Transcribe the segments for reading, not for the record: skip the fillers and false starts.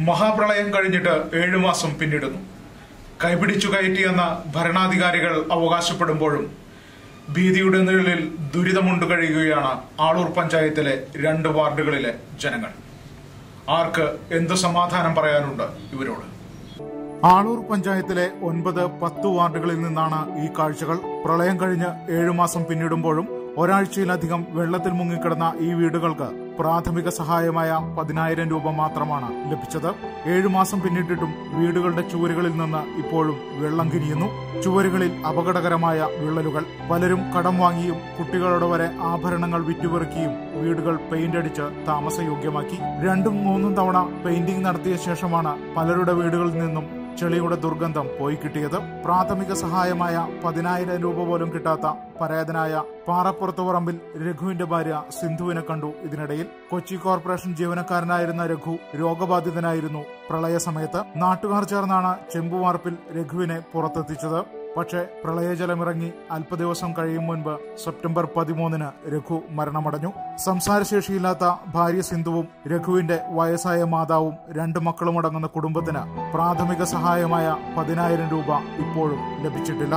മഹാപ്രളയം കഴിഞ്ഞിട്ട് 7 മാസം പിന്നിടുന്നു. കൈപിടിച്ചു കയറ്റിയെന്ന ഭരണാധികാരികൾ അവകാശപ്പെടുമ്പോഴും ഭീതിയുടെ നിഴലിൽ ദുരിതമുണ്ട് കഴിയുകയാണ് ആളൂർ പഞ്ചായത്തിലെ 2 വാർഡുകളിലെ ജനങ്ങൾ. ആർക്ക് എന്ത് സമാധാനം പറയാനുണ്ട് ഇവരോട്? ആളൂർ പഞ്ചായത്തിലെ 9-10 വാർഡുകളിൽ നിന്നാണ് ഈ കാഴ്ചകൾ. പ്രളയം കഴിഞ്ഞ് 7 മാസം പിന്നിടുമ്പോഴും ഒരാഴ്ചയിലധികം വെള്ളത്തിൽ മുങ്ങിക്കിടന്ന ഈ വീടുകൾക്ക് പ്രാഥമിക സഹായമായ 10,000 രൂപ മാത്രമാണ് ലഭിച്ചത്. 7 മാസം പിന്നിട്ടിട്ടും വീടുകളുടെ ചുവരുകളിൽ നിന്ന് ഇപ്പോഴും വെള്ളം കിനിയുന്നു. ചുവരുകളിൽ അപകടകരമായ വിള്ളലുകൾ. പലരും കടം വാങ്ങിയും കുട്ടികളുടെ വരെ ആഭരണങ്ങൾ വിറ്റുപെറുക്കിയും വീടുകൾ പെയിന്റ് അടിച്ച് താമസയോഗ്യമാക്കി. 2-3 തവണ പെയിന്റിംഗ് നടത്തിയ ശേഷമാണ് പലരുടെ വീടുകളിൽ നിന്നും ചെളിയുടെ ദുർഗന്ധം പോയി കിട്ടിയത്. പ്രാഥമിക സഹായമായ 10,000 രൂപ പോലും കിട്ടാത്ത പരാതനായ പാറപ്പുറത്ത് പറമ്പിൽ രഘുവിന്റെ ഭാര്യ സിന്ധുവിനെ കണ്ടു. ഇതിനിടയിൽ കൊച്ചി കോർപ്പറേഷൻ ജീവനക്കാരനായിരുന്ന രഘു രോഗബാധിതനായിരുന്നു. പ്രളയ സമയത്ത് നാട്ടുകാർ ചേർന്നാണ് ചെമ്പുവാർപ്പിൽ രഘുവിനെ പുറത്തെത്തിച്ചത്. പക്ഷേ പ്രളയജലമിറങ്ങി അല്പദിവസം കഴിയും മുൻപ് സെപ്റ്റംബർ 13 രഘു മരണമടഞ്ഞു. സംസാരശേഷിയില്ലാത്ത ഭാര്യ സിന്ധുവും രഘുവിന്റെ വയസ്സായ മാതാവും 2 മക്കളും അടങ്ങുന്ന കുടുംബത്തിന് പ്രാഥമിക സഹായമായ 10,000 രൂപ ഇപ്പോഴും ലഭിച്ചിട്ടില്ല.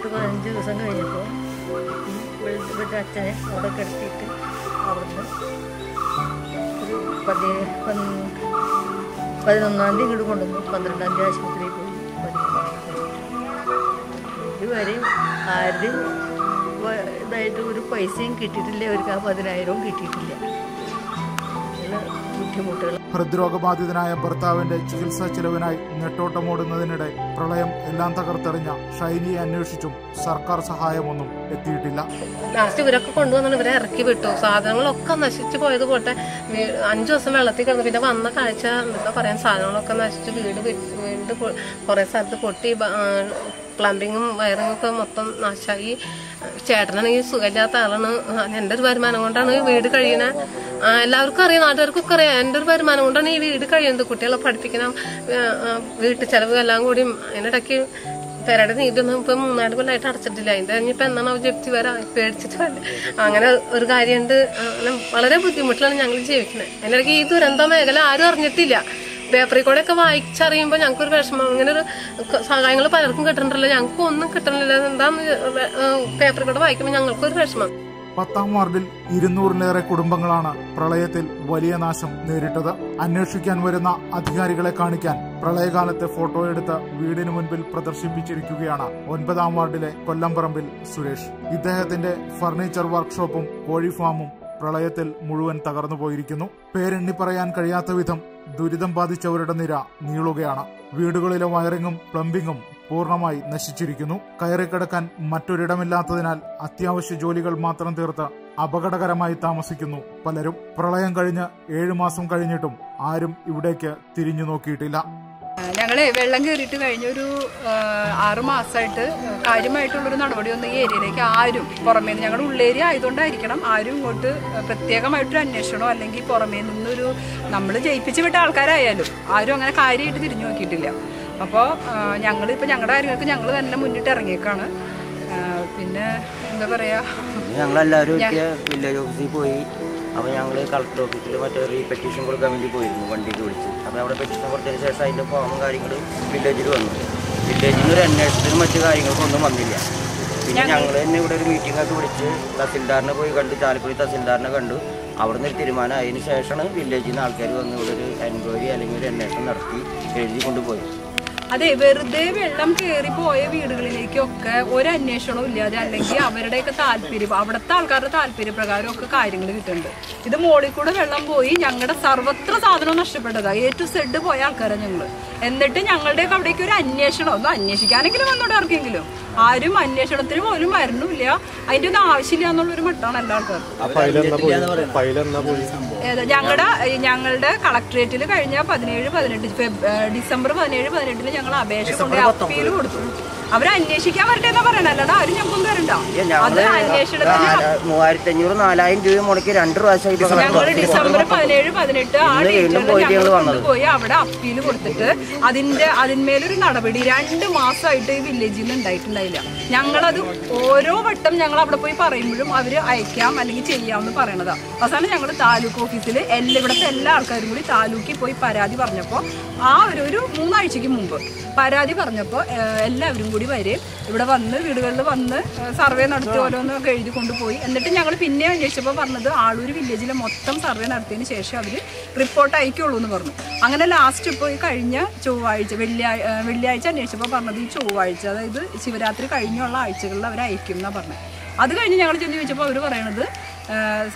15 ദിവസം കഴിഞ്ഞപ്പോൾ ഇവരുടെ അച്ഛനെ അവിടെ കിടത്തിയിട്ട് അവിടുന്ന് ഒരു 11-ാം തീയതി ഇങ്ങോട്ട് കൊണ്ടുവന്നു. 12-ാം തീയതി ആശുപത്രിയിൽ പോയി. ഇതുവരെ ആരുടെയും ഇതായിട്ട് ഒരു പൈസയും കിട്ടിയിട്ടില്ല. അവർക്ക് ആ 10,000 കിട്ടിയിട്ടില്ല. ബുദ്ധിമുട്ടുകൾ. ഹൃദ്രോഗബാധിതനായ ഭർത്താവിന്റെ ചികിത്സാ ചെലവിനായി നെട്ടോട്ടമോടുന്നതിനിടെ പ്രളയം എല്ലാം തകർത്തെറിഞ്ഞ ഷൈനിയെ അന്വേഷിച്ചും സർക്കാർ സഹായമൊന്നും എത്തിയിട്ടില്ല. ലാസ്റ്റ് ഇവരൊക്കെ കൊണ്ടുവന്നാണ് ഇവരെ ഇറക്കി വിട്ടു. സാധനങ്ങളൊക്കെ നശിച്ചു പോയത് പോട്ടെ. 5 ദിവസം വെള്ളത്തിൽ കിടന്നു. പിന്നെ വന്ന കാഴ്ച എന്താ പറയാൻ, സാധനങ്ങളൊക്കെ നശിച്ചു. വീട് കുറെ സ്ഥലത്ത് പൊട്ടി. പ്ലംബിങ്ങും വയറിങ്ങും ഒക്കെ മൊത്തം നാശമായി. ചേട്ടനാണെങ്കിൽ സുഖമില്ലാത്ത ആളാണ്. എൻ്റെ ഒരു വരുമാനം കൊണ്ടാണ് ഈ വീട് കഴിയണേ. എല്ലാവർക്കും അറിയാം, നാട്ടുകാർക്കൊക്കെ അറിയാം. എൻ്റെ ഒരു വരുമാനം കൊണ്ടാണ് ഈ വീട് കഴിയുന്നത്. കുട്ടികളെ പഠിപ്പിക്കണം, വീട്ടു ചെലവ് എല്ലാം കൂടി. അതിനിടയ്ക്ക് പെരയുടെ നീതിയൊന്നും ഇപ്പം 3-4 കൊല്ലമായിട്ട് അടച്ചിട്ടില്ല. അതിന്റെ കഴിഞ്ഞിപ്പോൾ എന്നാണ് അവർ ജപ്തി വരാൻ പേടിച്ചിട്ട് വല്ല. അങ്ങനെ ഒരു കാര്യമുണ്ട്. വളരെ ബുദ്ധിമുട്ടിലാണ് ഞങ്ങൾ ജീവിക്കുന്നത്. അതിനിടയ്ക്ക് ഈ ദുരന്ത മേഖല ആരും അറിഞ്ഞിട്ടില്ല. പേപ്പറിൽ കൂടെ ഒക്കെ വായിച്ചറിയുമ്പോൾ ഞങ്ങൾക്കൊരു വിഷമം. ഇങ്ങനെ ഒരു സഹായങ്ങൾ പലർക്കും കിട്ടണില്ല, ഞങ്ങൾക്ക് ഒന്നും കിട്ടണില്ല. എന്താന്ന് പേപ്പറിൽ കൂടെ വായിക്കുമ്പോൾ ഞങ്ങൾക്കൊരു വിഷമം. 10-ാം വാർഡിൽ 200-ലേറെ കുടുംബങ്ങളാണ് പ്രളയത്തിൽ വലിയ നാശം നേരിട്ടത്. അന്വേഷിക്കാൻ വരുന്ന അധികാരികളെ കാണിക്കാൻ പ്രളയകാലത്തെ ഫോട്ടോ എടുത്ത് വീടിന് മുൻപിൽ പ്രദർശിപ്പിച്ചിരിക്കുകയാണ് 9-ാം വാർഡിലെ കൊല്ലംപറമ്പിൽ സുരേഷ്. ഇദ്ദേഹത്തിന്റെ ഫർണിച്ചർ വർക്ക്ഷോപ്പും കോഴി ഫാമും പ്രളയത്തിൽ മുഴുവൻ തകർന്നു പോയിരിക്കുന്നു. പേരെണ്ണി പറയാൻ കഴിയാത്ത വിധം ദുരിതം ബാധിച്ചവരുടെ നിര നീളുകയാണ്. വീടുകളിലെ വയറിങ്ങും പ്ലംബിങ്ങും പൂർണ്ണമായി നശിച്ചിരിക്കുന്നു. കയറിക്കിടക്കാൻ മറ്റൊരിടമില്ലാത്തതിനാൽ അത്യാവശ്യ ജോലികൾ മാത്രം തീർത്ത് അപകടകരമായി താമസിക്കുന്നു പലരും. പ്രളയം കഴിഞ്ഞ് 7 മാസം കഴിഞ്ഞിട്ടും ആരും ഇവിടേക്ക് തിരിഞ്ഞു നോക്കിയിട്ടില്ല. ഞങ്ങള് വെള്ളം കയറിയിട്ട് കഴിഞ്ഞൊരു 6 മാസമായിട്ട് കാര്യമായിട്ടുള്ളൊരു നടപടിയൊന്നും ഈ ഏരിയയിലേക്ക് ആരും പുറമേ നിന്ന്, ഞങ്ങളുടെ ഉള്ളേരിയ ആയതുകൊണ്ടായിരിക്കണം, ആരും ഇങ്ങോട്ട് പ്രത്യേകമായിട്ടൊരു അന്വേഷണമോ അല്ലെങ്കിൽ പുറമേ നിന്നൊരു നമ്മൾ ജയിപ്പിച്ച് വിട്ട ആൾക്കാരായാലും ആരും അങ്ങനെ കാര്യമായിട്ട് തിരിഞ്ഞു നോക്കിയിട്ടില്ല. അപ്പോൾ ഞങ്ങളിപ്പോൾ ഞങ്ങളുടെ കാര്യങ്ങൾക്ക് ഞങ്ങൾ തന്നെ മുന്നിട്ട് ഇറങ്ങിയേക്കാണ്. പിന്നെ എന്താ പറയുക, ഞങ്ങളെല്ലാവരും വില്ലേജ് ഓഫീസിൽ പോയി. അപ്പോൾ ഞങ്ങൾ കളക്ടർ ഓഫീസിൽ മറ്റേ പെറ്റീഷൻ കൊടുക്കാൻ വേണ്ടി പോയിരുന്നു, വണ്ടിക്ക് വിളിച്ച്. അപ്പോൾ അവിടെ പെറ്റീഷൻ കൊടുത്തതിന് ശേഷം അതിൻ്റെ ഫോമും കാര്യങ്ങളും വില്ലേജിൽ വന്നു. വില്ലേജിൽ നിന്ന് ഒരു അന്വേഷണത്തിനും മറ്റു കാര്യങ്ങൾക്കൊന്നും വന്നില്ല. പിന്നെ ഞങ്ങൾ തന്നെ ഇവിടെ ഒരു മീറ്റിംഗ് ഒക്കെ വിളിച്ച് തഹസിൽദാറിനെ പോയി കണ്ടു, ചാലക്കുടി തഹസിൽദാറിനെ കണ്ടു. അവിടെ നിന്ന് ഒരു തീരുമാനം അതിന് ശേഷമാണ് വില്ലേജിൽ നിന്ന് ആൾക്കാർ വന്ന് ഇവിടെ ഒരു എൻക്വയറി അല്ലെങ്കിൽ ഒരു അന്വേഷണം നടത്തി എഴുതി കൊണ്ടുപോയി. അതെ, വെറുതെ വെള്ളം കയറി പോയ വീടുകളിലേക്കൊക്കെ ഒരു അന്വേഷണവും ഇല്ലാതെ അല്ലെങ്കിൽ അവരുടെയൊക്കെ താല്പര്യം, അവിടുത്തെ ആൾക്കാരുടെ താല്പര്യപ്രകാരം ഒക്കെ കാര്യങ്ങൾ കിട്ടുന്നുണ്ട്. ഇത് മോളിൽ കൂടെ വെള്ളം പോയി ഞങ്ങളുടെ സർവത്ര സാധനം നഷ്ടപ്പെട്ടതാണ്. A to Z പോയ ആൾക്കാരാണ് ഞങ്ങൾ. എന്നിട്ട് ഞങ്ങളുടെയൊക്കെ അവിടേക്ക് ഒരു അന്വേഷണം, ഒന്ന് അന്വേഷിക്കാനെങ്കിലും വന്നോടെ ആർക്കെങ്കിലും. ആരും അന്വേഷണത്തിന് പോലും വരണമില്ല. അതിന്റെ ഒന്നും ആവശ്യമില്ല എന്നുള്ളൊരു മട്ടാണ് എല്ലാ ആൾക്കാർക്കും. ഞങ്ങളുടെ കളക്ടറേറ്റിൽ കഴിഞ്ഞ 17-18 ഡിസംബർ 17-18 ഞങ്ങൾ അപേക്ഷ കൊണ്ട് അപ്പീൽ കൊടുത്തു. അവരന്വേഷിക്കാൻ വരട്ടെ എന്നാ പറയണ, അല്ലാതെ ആരും ഞങ്ങൾക്കൊന്നും വരണ്ട. അത് അന്വേഷണത്തിന് 3,000-4,000 രൂപ മുടക്കി 2 പ്രാവശ്യം ഞങ്ങൾ ഡിസംബർ 17-18 ആ ഡേറ്റിൽ കൊണ്ടുപോയി അവിടെ അപ്പീൽ കൊടുത്തിട്ട് അതിന്മേലൊരു നടപടി 2 മാസമായിട്ട് ഈ വില്ലേജിൽ നിന്ന് ഉണ്ടായിട്ടുണ്ടായില്ല. ഞങ്ങളത് ഓരോ വട്ടം ഞങ്ങൾ അവിടെ പോയി പറയുമ്പോഴും അവർ അയക്കാം അല്ലെങ്കിൽ ചെയ്യാമെന്ന് പറയണതാണ്. അവസാനം ഞങ്ങൾ താലൂക്ക് ഓഫീസിൽ ഇവിടുത്തെ എല്ലാ ആൾക്കാരും കൂടി താലൂക്കിൽ പോയി പരാതി പറഞ്ഞപ്പോൾ ആ ഒരു 3 ആഴ്ചയ്ക്ക് മുമ്പ് പരാതി പറഞ്ഞപ്പോൾ എല്ലാവരും കൂടി വരെ ഇവിടെ വന്ന് വീടുകളിൽ വന്ന് സർവേ നടത്തി ഓരോന്നൊക്കെ എഴുതി കൊണ്ടുപോയി. എന്നിട്ട് ഞങ്ങൾ പിന്നെ അന്വേഷിച്ചപ്പോൾ പറഞ്ഞത് ആളൂർ വില്ലേജിലെ മൊത്തം സർവേ നടത്തിയതിന് ശേഷം അവർ റിപ്പോർട്ട് അയക്കുള്ളൂ എന്ന് പറഞ്ഞു. അങ്ങനെ ലാസ്റ്റ് ഇപ്പോൾ ഈ കഴിഞ്ഞ ചൊവ്വാഴ്ച വെള്ളിയാഴ്ച അന്വേഷിച്ചപ്പോൾ പറഞ്ഞത് ഈ ചൊവ്വാഴ്ച, അതായത് ശിവരാത്രി കഴിഞ്ഞുള്ള ആഴ്ചകളിൽ അവർ അയക്കും എന്നാണ് പറഞ്ഞത്. അത് കഴിഞ്ഞ് ഞങ്ങൾ ചെന്ന് ചോദിച്ചപ്പോൾ അവർ പറയണത്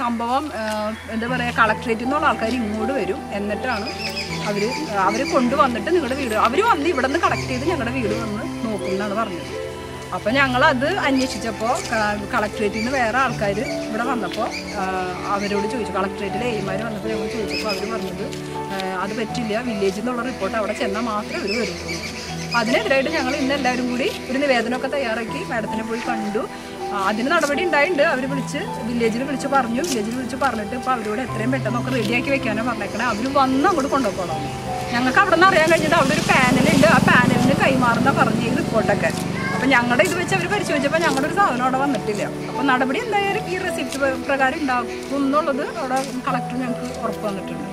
സംഭവം എന്താ പറയുക, കളക്ട്രേറ്റിൽ നിന്നുള്ള ആൾക്കാർ ഇങ്ങോട്ട് വരും, എന്നിട്ടാണ് അവർ കൊണ്ടുവന്നിട്ട് നിങ്ങളുടെ വീട് അവർ വന്ന് ഇവിടെ നിന്ന് കളക്ട് ചെയ്ത് ഞങ്ങളുടെ വീട് വന്ന് നോക്കും എന്നാണ് പറഞ്ഞത്. അപ്പോൾ ഞങ്ങളത് അന്വേഷിച്ചപ്പോൾ കളക്ട്രേറ്റിൽ നിന്ന് വേറെ ആൾക്കാർ ഇവിടെ വന്നപ്പോൾ അവരോട് ചോദിച്ചു, കളക്ട്രേറ്റിലെ എയ്മാർ വന്നപ്പോൾ ഞങ്ങൾ ചോദിച്ചപ്പോൾ അവർ പറഞ്ഞത് അത് പറ്റില്ല, വില്ലേജിൽ നിന്നുള്ള റിപ്പോർട്ട് അവിടെ ചെന്നാൽ മാത്രമേ അവർ വരുള്ളൂ. അതിനെതിരായിട്ട് ഞങ്ങൾ ഇന്ന് എല്ലാവരും കൂടി ഒരു നിവേദനമൊക്കെ തയ്യാറാക്കി മാഡത്തിനെ പോയി കണ്ടു. അതിന് നടപടി ഉണ്ടായിട്ടുണ്ട്. അവർ വില്ലേജിൽ വിളിച്ച് പറഞ്ഞിട്ട് ഇപ്പോൾ അവരോട് എത്രയും പെട്ടെന്നൊക്കെ റെഡിയാക്കി വെക്കാനാണ് പറഞ്ഞേക്കണേ. അവർ വന്ന് അങ്ങോട്ട് കൊണ്ടുപോകണം. ഞങ്ങൾക്ക് അവിടെ നിന്ന് അറിയാൻ കഴിഞ്ഞിട്ട് അവിടെ ഒരു പാനലുണ്ട്, ആ പാനലിന് കൈമാറുന്ന പറഞ്ഞ ഈ റിപ്പോർട്ടൊക്കെ. അപ്പം ഞങ്ങളുടെ ഇത് വെച്ച് അവർ പരിശോധിച്ചപ്പോൾ ഞങ്ങളുടെ ഒരു സാധനം അവിടെ വന്നിട്ടില്ല. അപ്പോൾ നടപടി എന്തായാലും ഈ റെസിപ്റ്റ് പ്രകാരം ഉണ്ടാകും എന്നുള്ളത് അവിടെ കളക്ടർ ഞങ്ങൾക്ക് ഉറപ്പ് വന്നിട്ടുണ്ട്.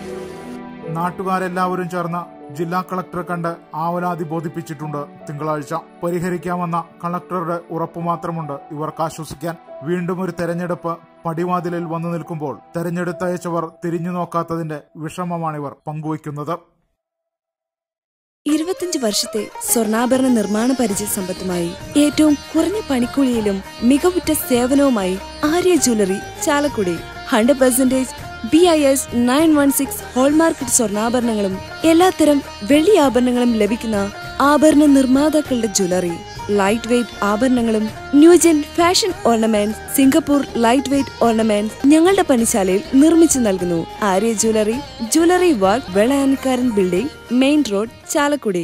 നാട്ടുകാരെല്ലാവരും ചേർന്ന് ജില്ലാ കളക്ടറെ കണ്ട് ആവലാതി ബോധിപ്പിച്ചിട്ടുണ്ട്. തിങ്കളാഴ്ച പരിഹരിക്കാമെന്ന കളക്ടറുടെ ഉറപ്പ് മാത്രമുണ്ട് ഇവർക്ക് ആശ്വസിക്കാൻ. വീണ്ടും ഒരു തെരഞ്ഞെടുപ്പ് പടിവാതിലിൽ വന്നു നിൽക്കുമ്പോൾ തെരഞ്ഞെടുത്തയച്ചവർ തിരിഞ്ഞു നോക്കാത്തതിന്റെ വിഷമമാണിവർ പങ്കുവയ്ക്കുന്നത്. 25 വർഷത്തെ സ്വർണ്ണാഭരണ നിർമ്മാണ പരിചയ സമ്പത്തുമായി ഏറ്റവും കുറഞ്ഞ പണിക്കൂലിയിലും മികവുറ്റ സേവനവുമായി Arya jewellery Chalakudy. 100% BIS 916 hallmarked സ്വർണ്ണാഭരണങ്ങളും എല്ലാത്തരം വെള്ളി ആഭരണങ്ങളും ലഭിക്കുന്ന ആഭരണ നിർമ്മാതാക്കളുടെ ജ്വല്ലറി. ലൈറ്റ് വെയ്റ്റ് ആഭരണങ്ങളും new gen fashion ornaments, Singapore light weight ornaments ഞങ്ങളുടെ പണിശാലയിൽ നിർമ്മിച്ചു നൽകുന്നു. Arya jewellery work Velayanikkaran building, main road, Chalakudy.